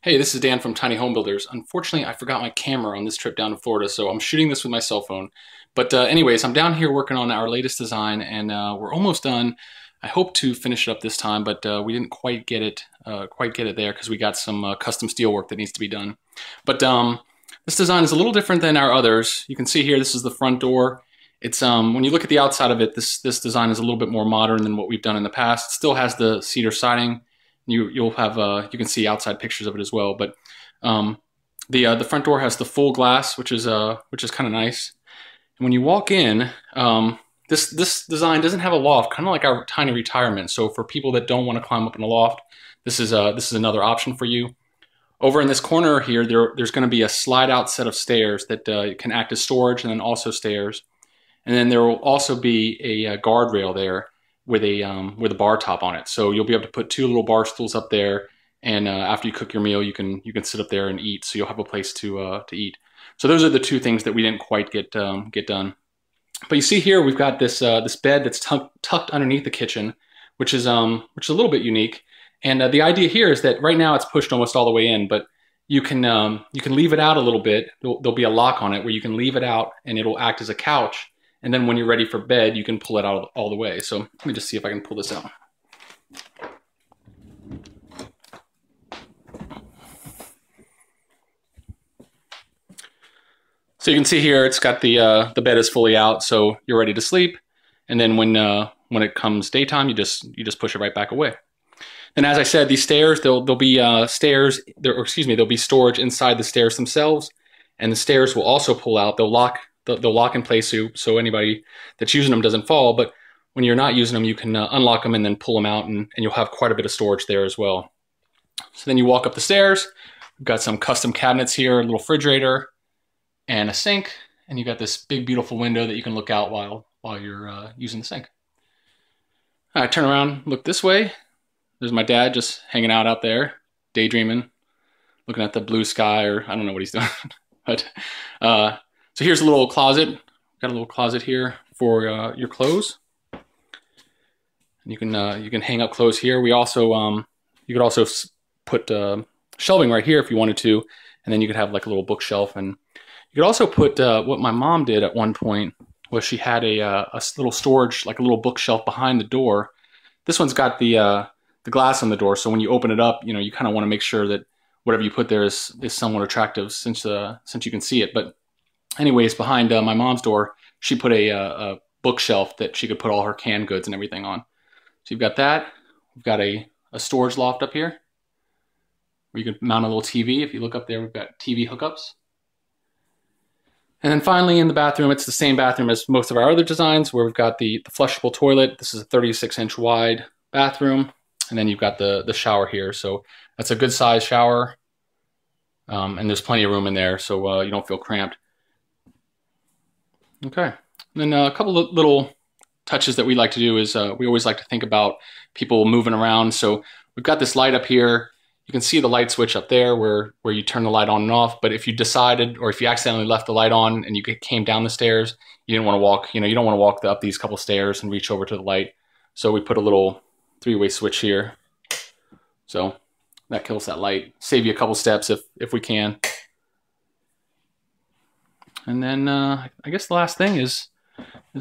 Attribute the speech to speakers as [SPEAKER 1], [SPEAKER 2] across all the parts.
[SPEAKER 1] Hey, this is Dan from Tiny Home Builders. Unfortunately, I forgot my camera on this trip down to Florida, so I'm shooting this with my cell phone. But anyways, I'm down here working on our latest design, and we're almost done. I hope to finish it up this time, but we didn't quite get it there because we got some custom steel work that needs to be done. But this design is a little different than our others. You can see here, this is the front door. It's when you look at the outside of it, this design is a little bit more modern than what we've done in the past. It still has the cedar siding. You'll have you can see outside pictures of it as well, but the front door has the full glass, which is kind of nice. And when you walk in, this design doesn't have a loft, kind of like our tiny retirement. So for people that don't want to climb up in a loft, this is another option for you. Over in this corner here, there's going to be a slide out set of stairs that can act as storage and then also stairs. And then there will also be a guardrail there with a bar top on it. So you'll be able to put two little bar stools up there, and after you cook your meal, you can sit up there and eat. So you'll have a place to eat. So those are the two things that we didn't quite get done. But you see here, we've got this this bed that's tucked underneath the kitchen, which is a little bit unique. And the idea here is that right now it's pushed almost all the way in, but you can leave it out a little bit. There'll be a lock on it where you can leave it out, and it'll act as a couch. And then when you're ready for bed, you can pull it out all the way. So let me just see if I can pull this out. So you can see here, it's got the bed is fully out, so you're ready to sleep. And then when it comes daytime, you just push it right back away. And as I said, these stairs, there'll be stairs, or excuse me, there'll be storage inside the stairs themselves, and the stairs will also pull out. They'll lock in place so anybody that's using them doesn't fall. But when you're not using them, you can unlock them and then pull them out, and you'll have quite a bit of storage there as well. So then you walk up the stairs. We've got some custom cabinets here, a little refrigerator, and a sink, and you got this big, beautiful window that you can look out while you're using the sink. All right, turn around, look this way. There's my dad just hanging out there, daydreaming, looking at the blue sky, or I don't know what he's doing. But so here's a little closet. Got a little closet here for your clothes. And you can hang up clothes here. We also you could also put shelving right here if you wanted to, and then you could have like a little bookshelf. And you could also put what my mom did at one point was she had a little storage, like a little bookshelf behind the door. This one's got the glass on the door, so when you open it up, you kind of want to make sure that whatever you put there is somewhat attractive since you can see it. But anyways, behind my mom's door, she put a bookshelf that she could put all her canned goods and everything on. So you've got that. We've got a storage loft up here where you can mount a little TV. If you look up there, we've got TV hookups. And then finally in the bathroom, it's the same bathroom as most of our other designs where we've got the flushable toilet. This is a 36-inch wide bathroom. And then you've got the shower here. So that's a good size shower. And there's plenty of room in there, so you don't feel cramped. Okay. And then a couple of little touches that we like to do is we always like to think about people moving around. So we've got this light up here. You can see the light switch up there where you turn the light on and off. But if you decided, or if you accidentally left the light on and you came down the stairs, you didn't want to walk, you don't want to walk up these couple stairs and reach over to the light. So we put a little three-way switch here. So that kills that light. Save you a couple steps if we can. And then I guess the last thing is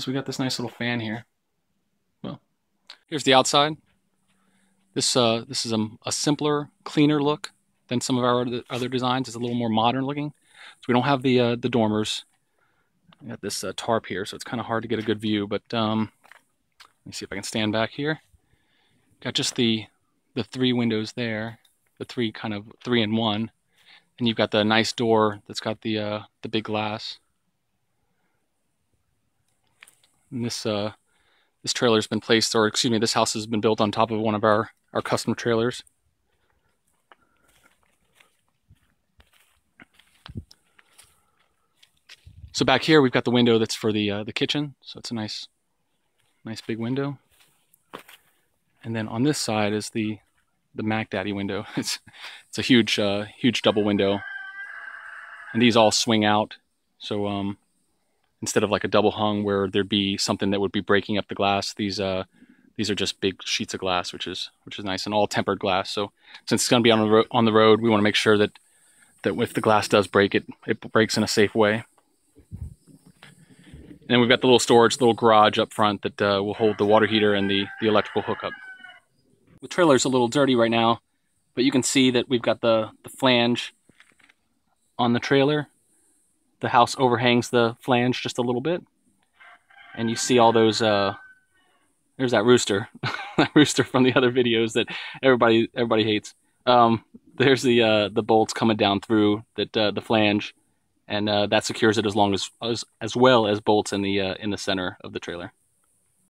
[SPEAKER 1] we got this nice little fan here. Well, here's the outside. This is a simpler, cleaner look than some of our other designs. It's a little more modern looking. So we don't have the dormers. We got this tarp here, so it's kind of hard to get a good view. But let me see if I can stand back here. Got just the three windows there, the three in one, and you've got the nice door that's got the big glass. And this trailer's been placed, or excuse me, this house has been built on top of one of our custom trailers. So back here we've got the window that's for the kitchen, so it's a nice big window. And then on this side is the Mac Daddy window. It's a huge double window, and these all swing out. So instead of like a double hung where there'd be something that would be breaking up the glass, these These are just big sheets of glass, which is nice, and all tempered glass. So since it's going to be on the road, we want to make sure that if the glass does break, it breaks in a safe way. And then we've got the little storage, little garage up front that will hold the water heater and the electrical hookup. The trailer's a little dirty right now, but you can see that we've got the flange on the trailer. The house overhangs the flange just a little bit. And you see all those, there's that rooster, that rooster from the other videos that everybody hates. There's the bolts coming down through the flange, and that secures it as well as bolts in the center of the trailer.